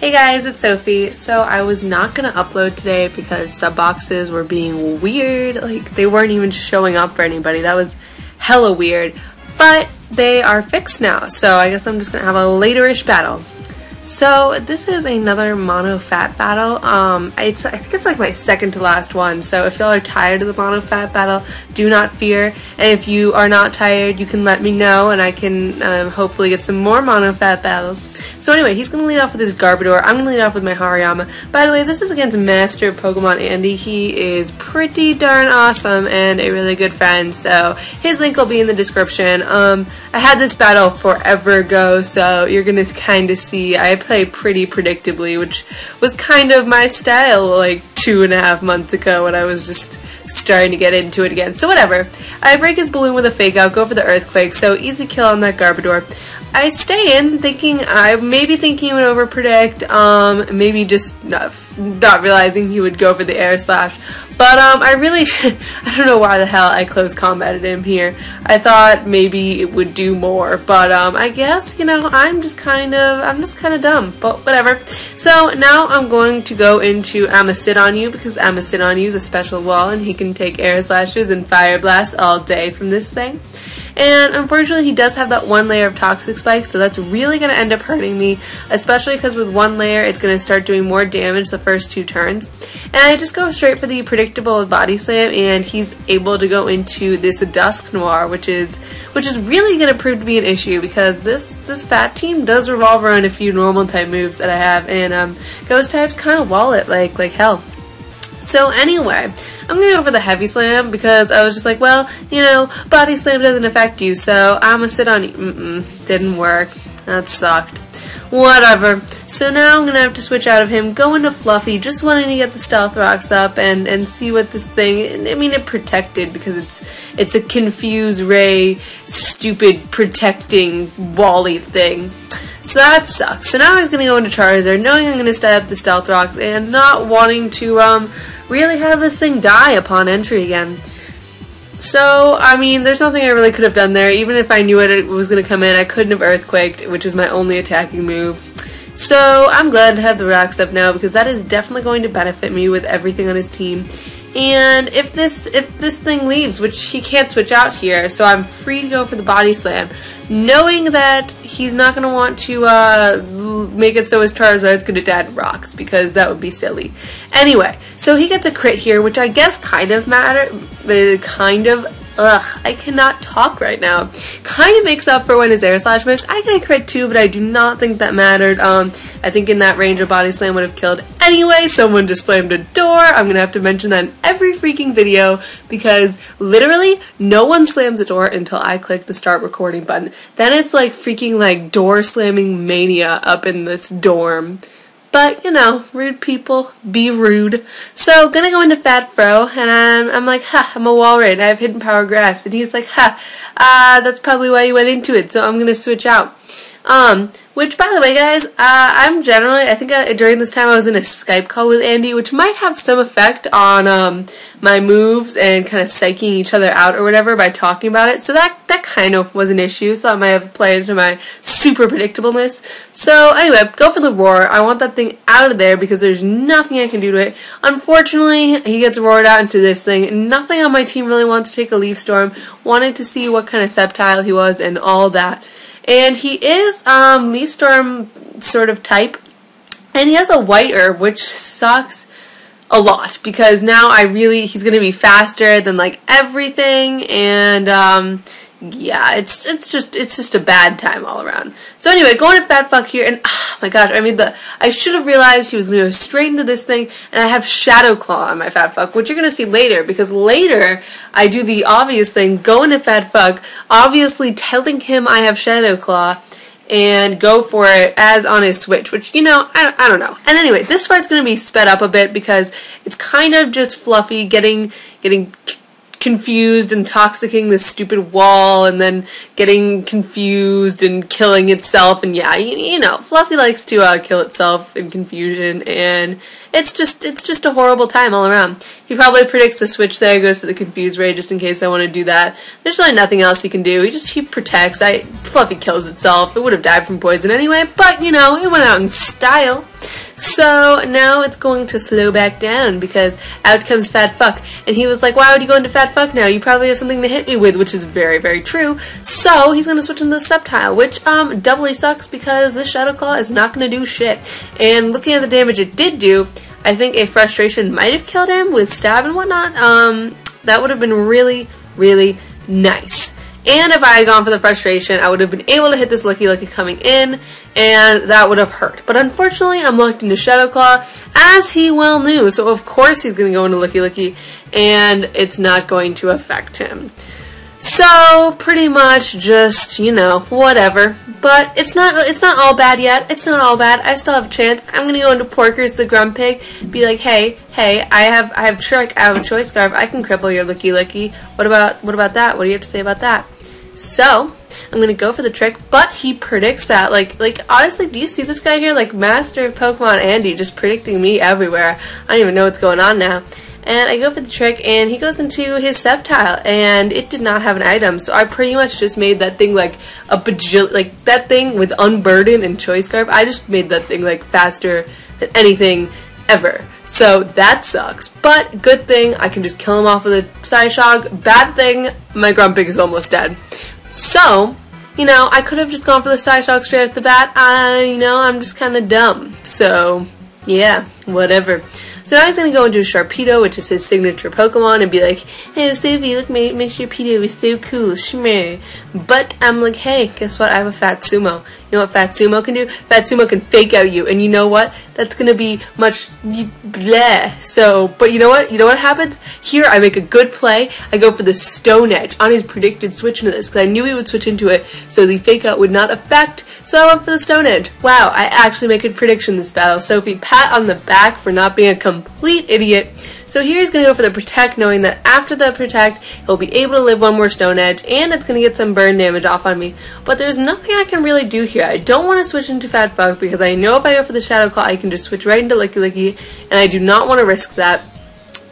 Hey guys, it's Sophie. So I was not gonna upload today because sub boxes were being weird. Like, they weren't even showing up for anybody. That was hella weird. But they are fixed now, so I guess I'm just gonna have a later-ish battle. So this is another mono fat battle. I think it's like my second to last one, so if y'all are tired of the mono fat battle, do not fear. And if you are not tired, you can let me know and I can hopefully get some more mono fat battles. So anyway, he's going to lead off with his Garbodor. I'm going to lead off with my Hariyama. By the way, this is against Master Pokemon Andy. He is pretty darn awesome and a really good friend, so his link will be in the description. I had this battle forever ago, so you're going to kind of see I play pretty predictably, which was kind of my style like 2.5 months ago when I was just starting to get into it again. So whatever. I break his balloon with a fake out, go for the earthquake, so easy kill on that Garbodor. I stay in thinking, maybe thinking he would over predict, maybe just not realizing he would go for the air slash. But I really, I don't know why the hell I close combated him here. I thought maybe it would do more, but I guess, you know, I'm just kind of dumb, but whatever. So now I'm going to go into I'ma Sit On You, because I'ma Sit On You is a special wall and he can take air slashes and fire blasts all day from this thing. And unfortunately he does have that one layer of toxic spike, so that's really going to end up hurting me, especially because with one layer it's going to start doing more damage the first 2 turns. And I just go straight for the predictable body slam, and he's able to go into this Dusk Noir, which is really going to prove to be an issue, because this fat team does revolve around a few normal type moves that I have, and ghost types kind of wall it like hell. So anyway, I'm going to go for the heavy slam because I was just like, well, you know, body slam doesn't affect you, so I'ma sit on you. Didn't work. That sucked. Whatever. So now I'm going to have to switch out of him, go into Fluffy, just wanting to get the Stealth Rocks up and see what this thing, I mean, it protected because it's a Confuse Ray, stupid protecting Wally thing. So that sucks. So now he's going to go into Charizard, knowing I'm going to stay up the Stealth Rocks and not wanting to really have this thing die upon entry again. So, I mean, there's nothing I really could have done there. Even if I knew it was going to come in, I couldn't have Earthquaked, which is my only attacking move. So, I'm glad to have the Rocks up now, because that is definitely going to benefit me with everything on his team. And if this thing leaves, which he can't switch out here, so I'm free to go for the body slam, knowing that he's not going to want to make it so his Charizard's going to die to rocks, because that would be silly. Anyway, so he gets a crit here, which I guess kind of I cannot talk right now. Kind of makes up for when his air slash missed. I get a crit too, but I do not think that mattered. I think in that range a body slam would have killed anyway. Someone just slammed a door. I'm gonna have to mention that in every freaking video, because literally no one slams a door until I click the start recording button. Then it's like freaking like door slamming mania up in this dorm. But, you know, rude people, be rude. So, gonna go into Fat Fro, and I'm like, ha, I'm a Walrein, I have Hidden Power Grass. And he's like, ha, that's probably why you went into it, so I'm gonna switch out. Which, by the way, guys, I'm generally, I think during this time I was in a Skype call with Andy, which might have some effect on, my moves and kind of psyching each other out or whatever by talking about it. So that kind of was an issue, so that might have played into my super predictableness. So, anyway, go for the Roar. I want that thing out of there because there's nothing I can do to it. Unfortunately, he gets roared out into this thing. Nothing on my team really wants to take a Leaf Storm. Wanted to see what kind of Sceptile he was and all that. And he is Leaf Storm sort of type, and he has a White Herb, which sucks a lot, because now he's going to be faster than like everything, and yeah, it's just a bad time all around. So anyway, going to Fat Fuck here, and oh my gosh, I should have realized he was going to go straight into this thing, and I have Shadow Claw on my Fat Fuck, which you're going to see later, because later I do the obvious thing, go into Fat Fuck, obviously telling him I have Shadow Claw, and go for it as on his switch, which, you know, I don't know. And anyway, this part's going to be sped up a bit because it's kind of just Fluffy getting confused and toxicking this stupid wall, and then getting confused and killing itself, and yeah, you know, Fluffy likes to kill itself in confusion, and it's just a horrible time all around. He probably predicts the switch there, goes for the Confuse Ray just in case I want to do that. There's really nothing else he can do. He protects. Fluffy kills itself. It would have died from poison anyway, but you know, it went out in style. So now it's going to slow back down because out comes Fat Fuck. And he was like, why would you go into Fat Fuck now? You probably have something to hit me with, which is very, very true. So he's going to switch into the Subtile, which doubly sucks because this Shadow Claw is not going to do shit. And looking at the damage it did do, I think a Frustration might have killed him with Stab and whatnot. That would have been really, really nice. And if I had gone for the Frustration, I would have been able to hit this Licky Licky coming in, and that would have hurt. But unfortunately, I'm locked into Shadow Claw, as he well knew. So of course he's going to go into Licky Licky, and it's not going to affect him. So pretty much just, you know, whatever. But it's not all bad yet. It's not all bad. I still have a chance. I'm gonna go into Porkers the Grunt Pig, be like, hey, I have Trick, I have a Choice Scarf, I can cripple your Licky Licky. What about that? What do you have to say about that? So I'm gonna go for the Trick, but he predicts that. Like honestly, do you see this guy here? Like Master of Pokemon Andy just predicting me everywhere. I don't even know what's going on now. And I go for the Trick, and he goes into his Subtile, and it did not have an item, so I pretty much just made that thing like a bajillion, like that thing with Unburden and Choice Scarf, I just made that thing like faster than anything ever. So that sucks, but good thing I can just kill him off with a Psyshock. Bad thing, my Grumpig is almost dead. So, you know, I could have just gone for the Psyshock straight off the bat. You know, I'm just kind of dumb. So, yeah, whatever. So now he's going to go into a Sharpedo, which is his signature Pokemon, and be like, hey, Sophie, look, my Sharpedo is so cool, shmeh. But I'm like, hey, guess what? I have a Fat Sumo. You know what Fat Sumo can do? Fat Sumo can fake out you, and you know what? That's going to be much bleh. So, but you know what? You know what happens? Here, I make a good play. I go for the Stone Edge on his predicted switch into this, because I knew he would switch into it, so the fake out would not affect. So I went for the Stone Edge. Wow, I actually make a prediction this battle. Sophie, pat on the back for not being a complete idiot. So here he's going to go for the Protect, knowing that after the Protect, he'll be able to live one more Stone Edge, and it's going to get some burn damage off on me. But there's nothing I can really do here. I don't want to switch into Fat Fuck, because I know if I go for the Shadow Claw, I can just switch right into Licky Licky, and I do not want to risk that.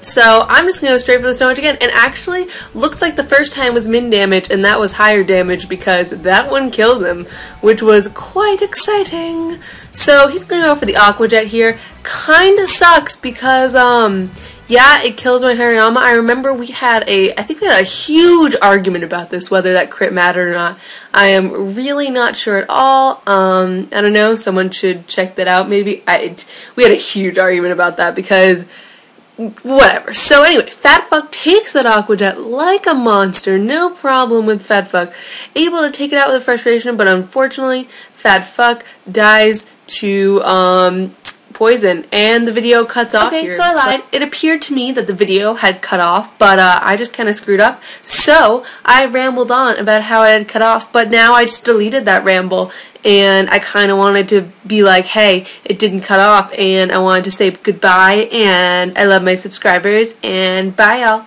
So I'm just going to go straight for the Stone Edge again, and actually looks like the first time was min damage, and that was higher damage because that one kills him, which was quite exciting. So he's going to go for the Aqua Jet here. Kinda sucks because, yeah, it kills my Hariyama. I remember I think we had a huge argument about this, whether that crit mattered or not. I am really not sure at all. I don't know, someone should check that out maybe. We had a huge argument about that because whatever. So anyway, Fat Fuck takes that Aqua Jet like a monster. No problem with Fat Fuck. Able to take it out with a Frustration, but unfortunately, Fat Fuck dies to poison, and the video cuts off here. Okay, so I lied. It appeared to me that the video had cut off, but I just kind of screwed up. So I rambled on about how it had cut off, but now I just deleted that ramble, and I kind of wanted to be like, hey, it didn't cut off, and I wanted to say goodbye, and I love my subscribers, and bye, y'all.